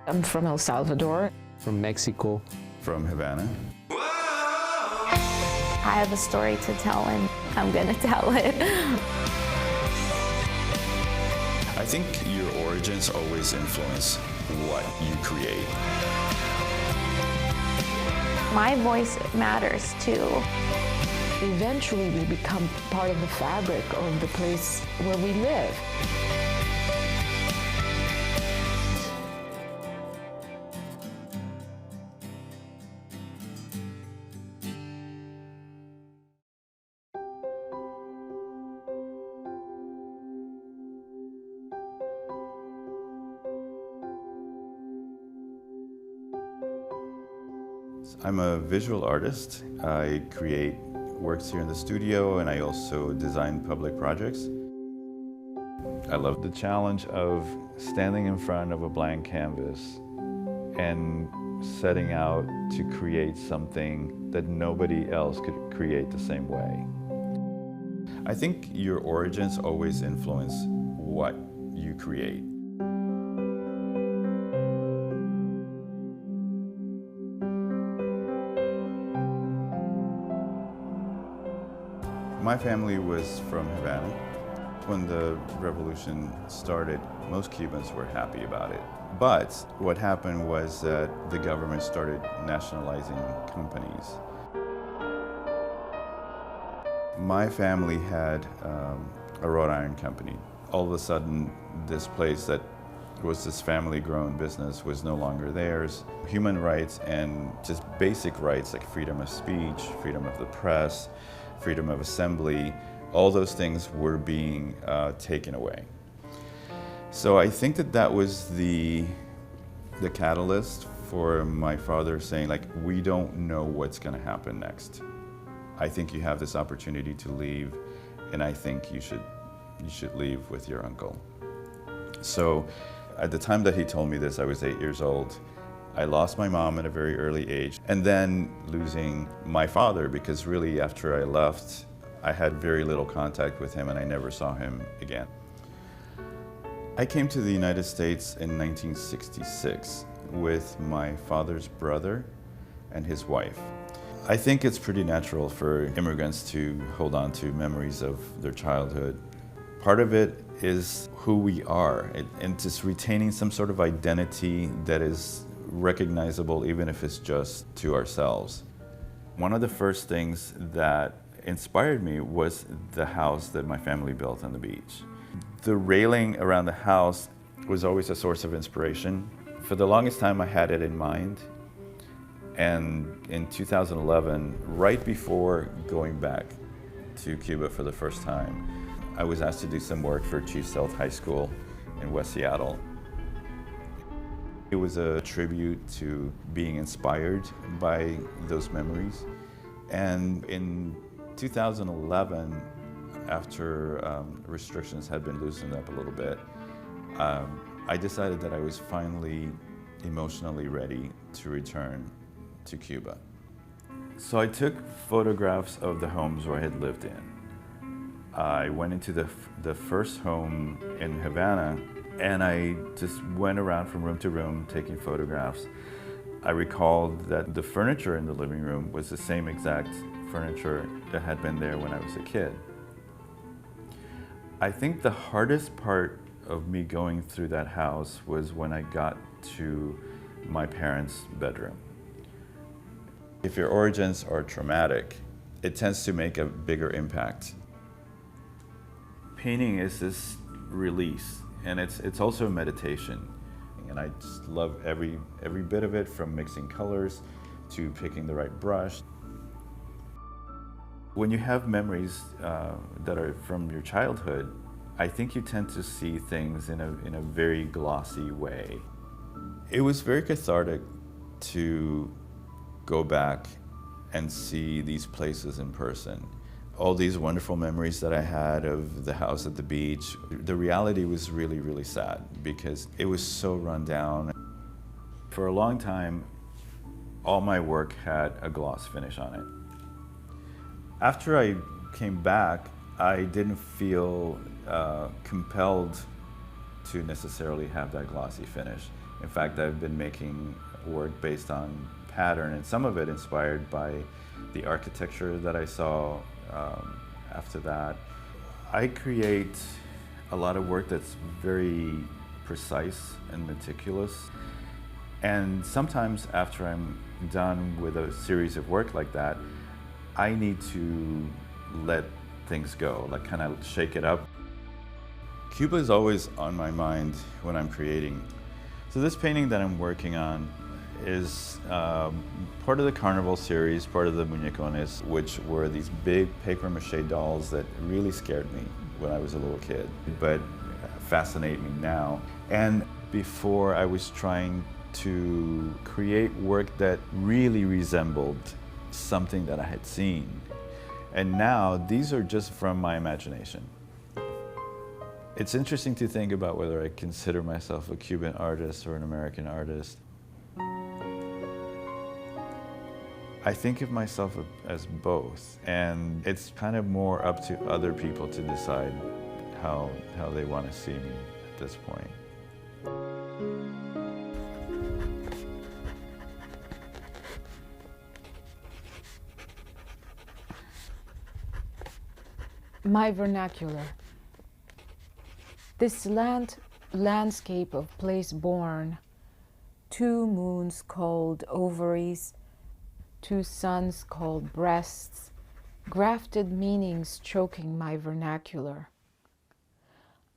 I'm from El Salvador. From Mexico. From Havana. I have a story to tell and I'm gonna tell it. I think your origins always influence what you create. My voice matters too. Eventually we become part of the fabric of the place where we live. I'm a visual artist. I create works here in the studio, and I also design public projects. I love the challenge of standing in front of a blank canvas and setting out to create something that nobody else could create the same way. I think your origins always influence what you create. My family was from Havana. When the revolution started, most Cubans were happy about it. But what happened was that the government started nationalizing companies. My family had a wrought iron company. All of a sudden, this place that was this family-grown business was no longer theirs. Human rights and just basic rights like freedom of speech, freedom of the press, freedom of assembly, all those things were being taken away. So I think that that was the catalyst for my father saying, like, we don't know what's going to happen next. I think you have this opportunity to leave, and I think you should leave with your uncle. So at the time that he told me this, I was 8 years old. I lost my mom at a very early age, and then losing my father, because really after I left, I had very little contact with him and I never saw him again. I came to the United States in 1966 with my father's brother and his wife. I think it's pretty natural for immigrants to hold on to memories of their childhood. Part of it is who we are, and just retaining some sort of identity that is recognizable even if it's just to ourselves. One of the first things that inspired me was the house that my family built on the beach. The railing around the house was always a source of inspiration. For the longest time I had it in mind, and in 2011, right before going back to Cuba for the first time, I was asked to do some work for Chief Sealth High School in West Seattle. It was a tribute to being inspired by those memories. And in 2011, after restrictions had been loosened up a little bit, I decided that I was finally emotionally ready to return to Cuba. So I took photographs of the homes where I had lived in. I went into the first home in Havana, and I just went around from room to room taking photographs. I recalled that the furniture in the living room was the same exact furniture that had been there when I was a kid. I think the hardest part of me going through that house was when I got to my parents' bedroom. If your origins are traumatic, it tends to make a bigger impact. Painting is this release, and it's also a meditation. And I just love every bit of it, from mixing colors to picking the right brush. When you have memories that are from your childhood, I think you tend to see things in a very glossy way. It was very cathartic to go back and see these places in person. All these wonderful memories that I had of the house at the beach. The reality was really, really sad because it was so run down. For a long time, all my work had a gloss finish on it. After I came back, I didn't feel compelled to necessarily have that glossy finish. In fact, I've been making work based on pattern, and some of it inspired by the architecture that I saw after that. I create a lot of work that's very precise and meticulous. And sometimes after I'm done with a series of work like that, I need to let things go, like kind of shake it up. Cuba is always on my mind when I'm creating. So this painting that I'm working on is part of the Carnival series, part of the Muñecones, which were these big paper mache dolls that really scared me when I was a little kid, but fascinate me now. And before, I was trying to create work that really resembled something that I had seen. And now, these are just from my imagination. It's interesting to think about whether I consider myself a Cuban artist or an American artist. I think of myself as both, and it's kind of more up to other people to decide how they want to see me at this point. My vernacular. This landscape of place born, 2 moons called ovaries, 2 suns called breasts, grafted meanings choking my vernacular.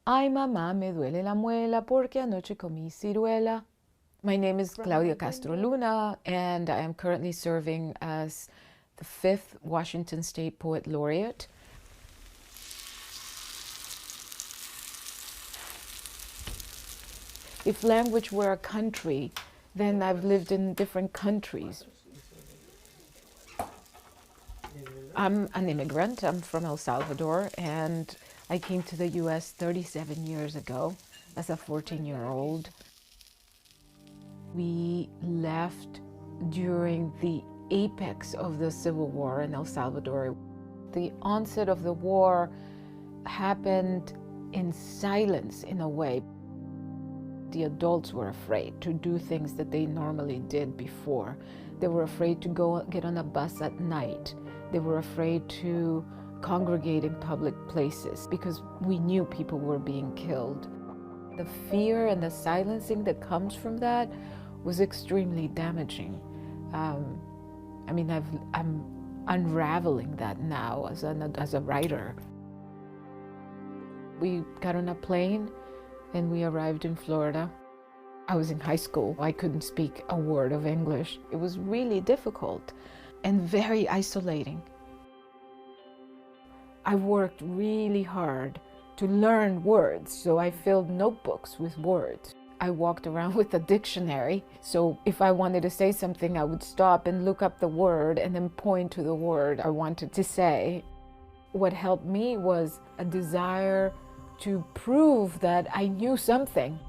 Ay, mamá, me duele la muela porque anoche comí ciruela. My name is Claudia Castro Luna, and I am currently serving as the 5th Washington State Poet Laureate. If language were a country, then I've lived in different countries. I'm an immigrant. I'm from El Salvador, and I came to the US 37 years ago as a 14-year-old. We left during the apex of the Civil War in El Salvador. The onset of the war happened in silence, in a way. The adults were afraid to do things that they normally did before. They were afraid to go get on a bus at night. They were afraid to congregate in public places because we knew people were being killed. The fear and the silencing that comes from that was extremely damaging. I mean, I'm unraveling that now as a writer. We got on a plane and we arrived in Florida. I was in high school. I couldn't speak a word of English. It was really difficult and very isolating. I worked really hard to learn words, so I filled notebooks with words. I walked around with a dictionary, so if I wanted to say something, I would stop and look up the word and then point to the word I wanted to say. What helped me was a desire to prove that I knew something.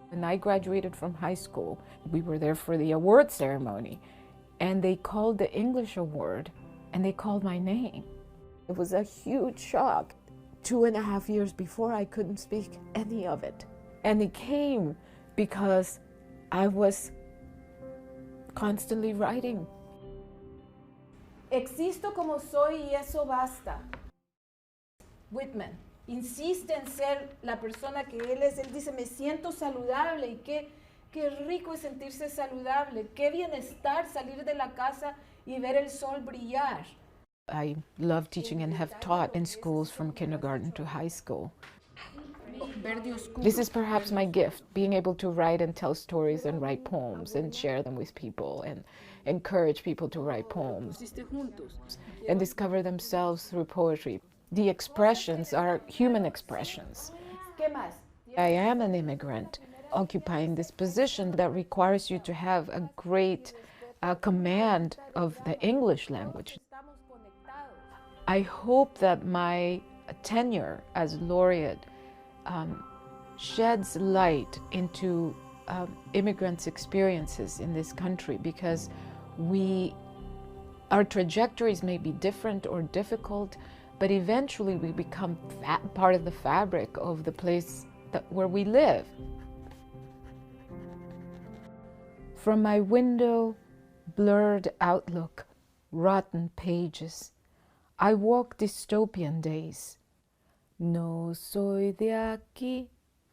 When I graduated from high school, we were there for the award ceremony, and they called the English award, and they called my name. It was a huge shock. 2.5 years before, I couldn't speak any of it. And it came because I was constantly writing. Existo como soy y eso basta. Whitman insiste en ser la persona que él es. Él dice, me siento saludable, y qué rico es sentirse saludable, qué bienestar salir de la casa y ver el sol brillar. I love teaching and have taught in schools from kindergarten to high school. This is perhaps my gift, being able to write and tell stories and write poems and share them with people and encourage people to write poems and discover themselves through poetry. The expressions are human expressions. I am an immigrant occupying this position that requires you to have a great command of the English language. I hope that my tenure as laureate sheds light into immigrants' experiences in this country, because our trajectories may be different or difficult, but eventually we become part of the fabric of the place where we live. From my window, blurred outlook, rotten pages, I walk dystopian days. No soy de aquí,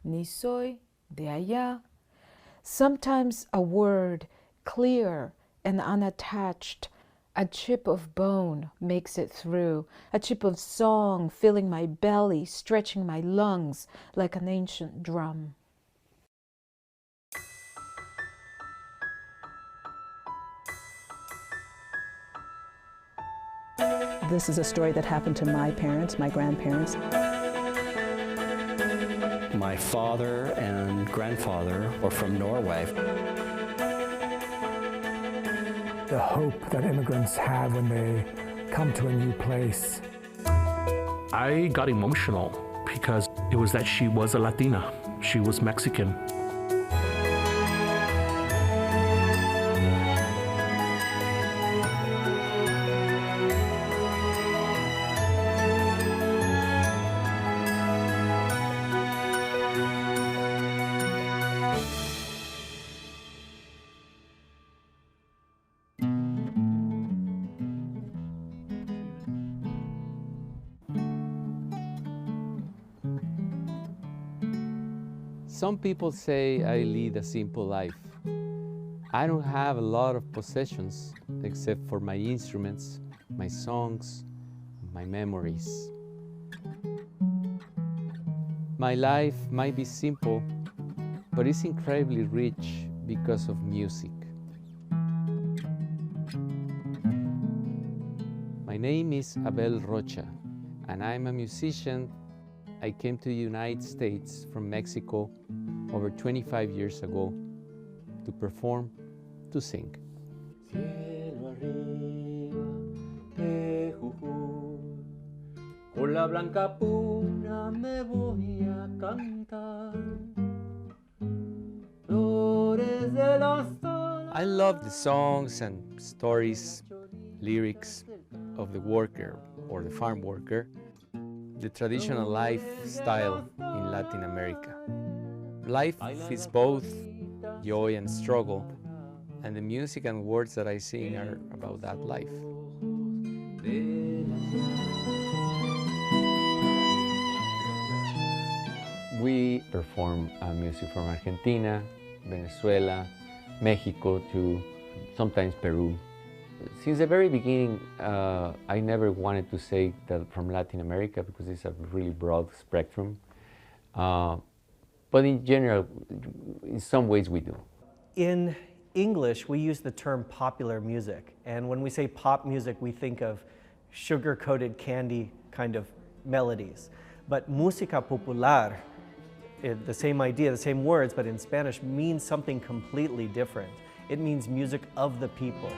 ni soy de allá. Sometimes a word, clear and unattached, a chip of bone makes it through, a chip of song filling my belly, stretching my lungs like an ancient drum. This is a story that happened to my parents, my grandparents. My father and grandfather were from Norway. The hope that immigrants have when they come to a new place. I got emotional because it was that she was a Latina. She was Mexican. Some people say I lead a simple life. I don't have a lot of possessions except for my instruments, my songs, my memories. My life might be simple, but it's incredibly rich because of music. My name is Abel Rocha, and I'm a musician. I came to the United States from Mexico over 25 years ago to perform, to sing. Cielo arriba, de Jujuy, con la blanca puna me voy a cantar. Flores de las I love the songs and stories, lyrics of the worker or the farm worker, the traditional lifestyle in Latin America. Life is both joy and struggle, and the music and words that I sing are about that life. We perform music from Argentina, Venezuela, Mexico to sometimes Peru. Since the very beginning, I never wanted to say that from Latin America because it's a really broad spectrum. But in general, in some ways we do. In English, we use the term popular music. And when we say pop music, we think of sugar-coated candy kind of melodies. But música popular, the same idea, the same words, but in Spanish, means something completely different. It means music of the people.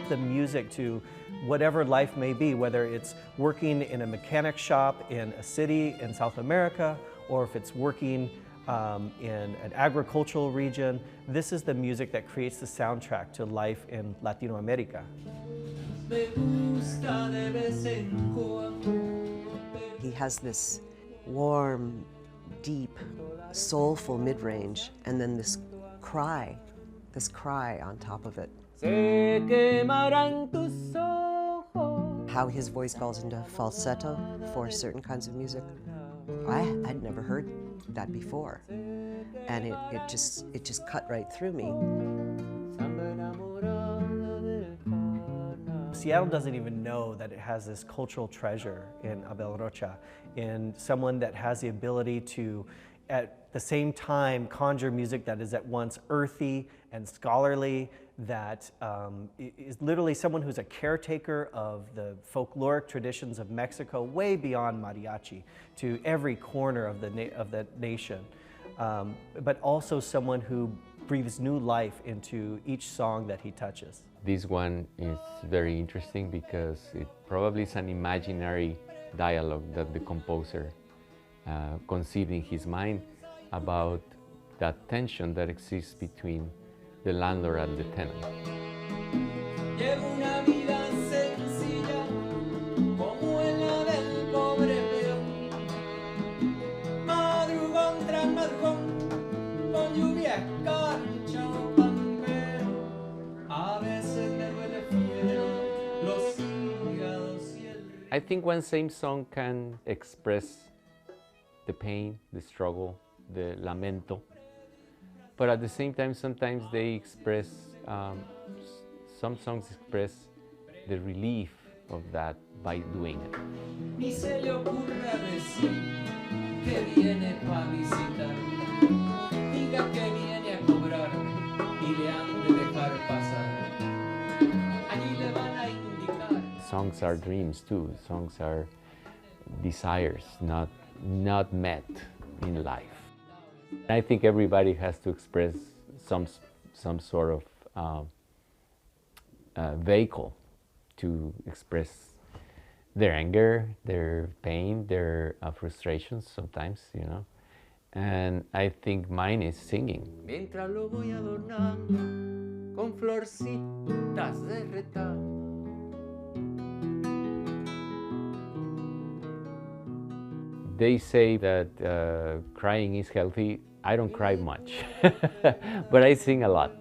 The music to whatever life may be, whether it's working in a mechanic shop in a city in South America, or if it's working in an agricultural region, this is the music that creates the soundtrack to life in Latino America. He has this warm, deep, soulful mid-range, and then this cry on top of it. How his voice falls into falsetto for certain kinds of music. I'd never heard that before, and it just cut right through me. Seattle doesn't even know that it has this cultural treasure in Abel Rocha, in someone that has the ability to, at the same time, conjure music that is at once earthy and scholarly, that is literally someone who's a caretaker of the folkloric traditions of Mexico, way beyond mariachi, to every corner of the nation, but also someone who breathes new life into each song that he touches. This one is very interesting because it probably is an imaginary dialogue that the composer conceived in his mind about that tension that exists between the landlord and the tenant. I think one same song can express the pain, the struggle, the lamento, but at the same time, sometimes they express, some songs express the relief of that by doing it. Ni se le ocurra decir que viene pa' visitar. Diga que viene a cobrar y le han de dejar pasar. Allí le van a indicar. Songs are dreams too. Songs are desires not met in life. I think everybody has to express some sort of vehicle to express their anger, their pain, their frustrations sometimes, you know. And I think mine is singing. Mientras lo voy adornando con florcitas de retamo. They say that crying is healthy. I don't cry much, but I sing a lot.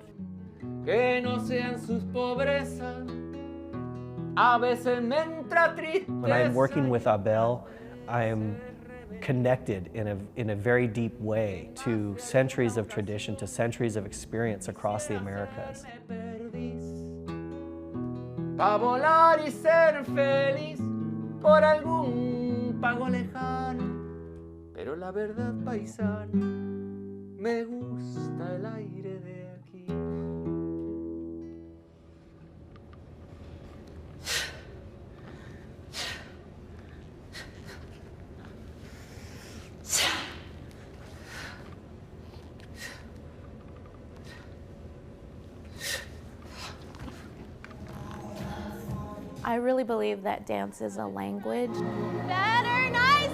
Que no sean sus pobrezas, a veces me entra tristeza. When I'm working with Abel, I am connected in a very deep way to centuries of tradition, to centuries of experience across the Americas. Pa volar y ser feliz por algún pago lejano, pero la verdad, paisano, me gusta el aire de aquí. I really believe that dance is a language. Better, nice!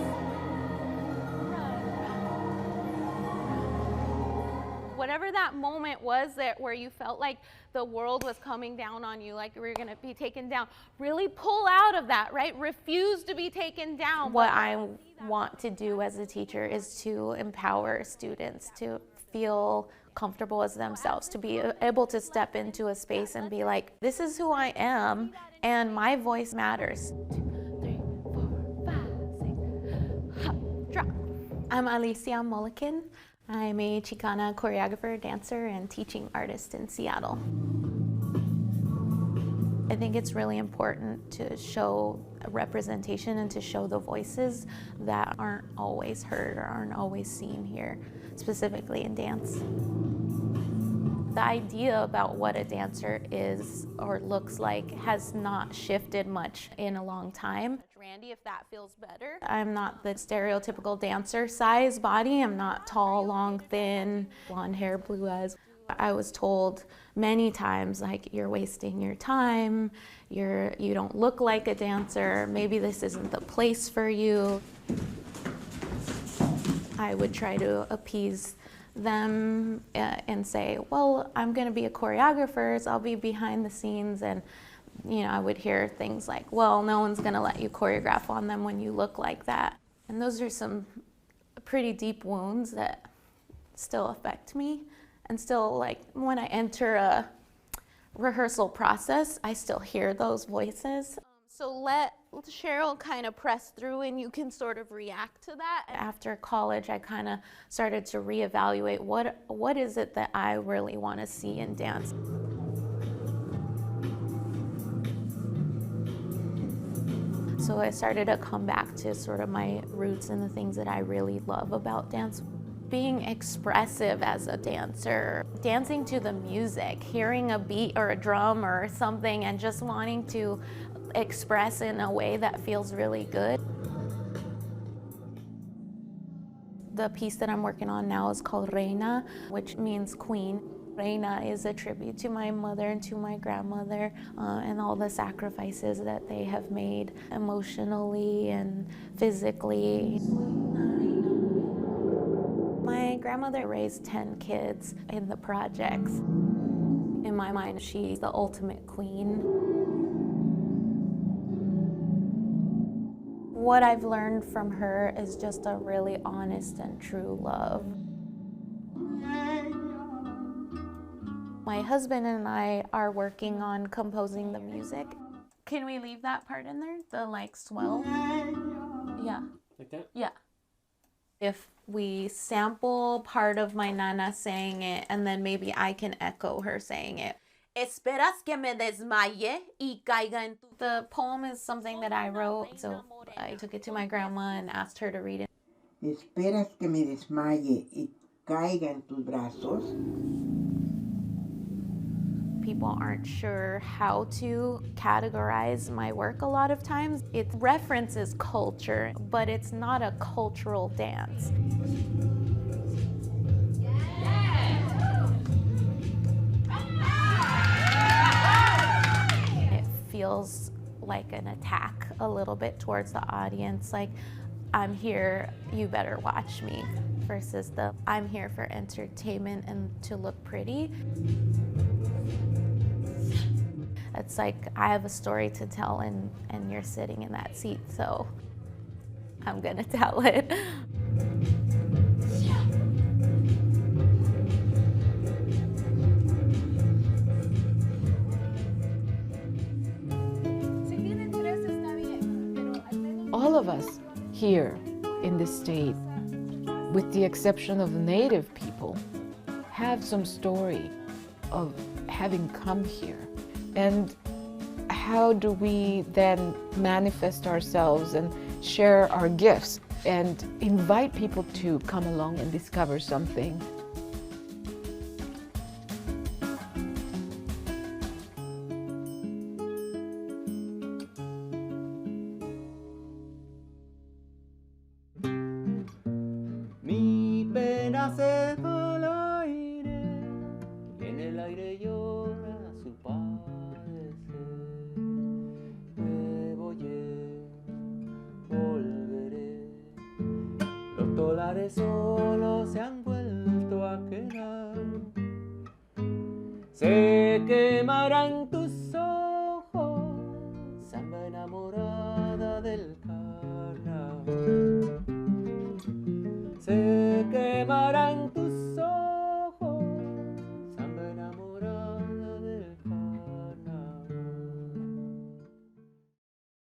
Whatever that moment was that where you felt like the world was coming down on you, like you were gonna be taken down, really pull out of that, right? Refuse to be taken down. What I want to do as a teacher is to empower students to feel comfortable as themselves, to be able to step into a space and be like, this is who I am, and my voice matters. 2, 3, 4, 5, 6, hop, drop. I'm Alicia Mulliken. I'm a Chicana choreographer, dancer, and teaching artist in Seattle. I think it's really important to show representation and to show the voices that aren't always heard or aren't always seen here, specifically in dance. The idea about what a dancer is or looks like has not shifted much in a long time. Randy, if that feels better. I'm not the stereotypical dancer size body. I'm not tall, long, thin, blonde hair, blue eyes. I was told many times, like, you're wasting your time, you don't look like a dancer, maybe this isn't the place for you. I would try to appease them and say, well, I'm gonna be a choreographer, so I'll be behind the scenes, and I would hear things like, well, no one's gonna let you choreograph on them when you look like that. And those are some pretty deep wounds that still affect me, and still, like, when I enter a rehearsal process, I still hear those voices. So let Cheryl kind of press through and you can sort of react to that. After college, I kind of started to reevaluate what is it that I really want to see in dance. So I started to come back to sort of my roots and the things that I really love about dance. Being expressive as a dancer, dancing to the music, hearing a beat or a drum or something and just wanting to express in a way that feels really good. The piece that I'm working on now is called Reina, which means queen. Reina is a tribute to my mother and to my grandmother and all the sacrifices that they have made emotionally and physically. My grandmother raised 10 kids in the projects. In my mind, she's the ultimate queen. What I've learned from her is just a really honest and true love. My husband and I are working on composing the music. Can we leave that part in there? The like swell? Yeah. Like that? Yeah. If we sample part of my nana saying it, and then maybe I can echo her saying it. Esperas que me desmaye y caiga en tu... The poem is something that I wrote, so I took it to my grandma and asked her to read it. Esperas que me desmaye y caiga en tus brazos. People aren't sure how to categorize my work a lot of times. It references culture, but it's not a cultural dance. It feels like an attack a little bit towards the audience, like, I'm here, you better watch me, versus the I'm here for entertainment and to look pretty. It's like I have a story to tell and you're sitting in that seat, so I'm gonna tell it. All of us here in this state, with the exception of the native people, have some story of having come here. And how do we then manifest ourselves and share our gifts and invite people to come along and discover something? Mi pena se va al aire y en el aire llora su padecer. Me voy, volveré. Los dólares solo se han vuelto a quedar. Se quemarán tus ojos, samba enamorada del carnaval. Se quemarán tus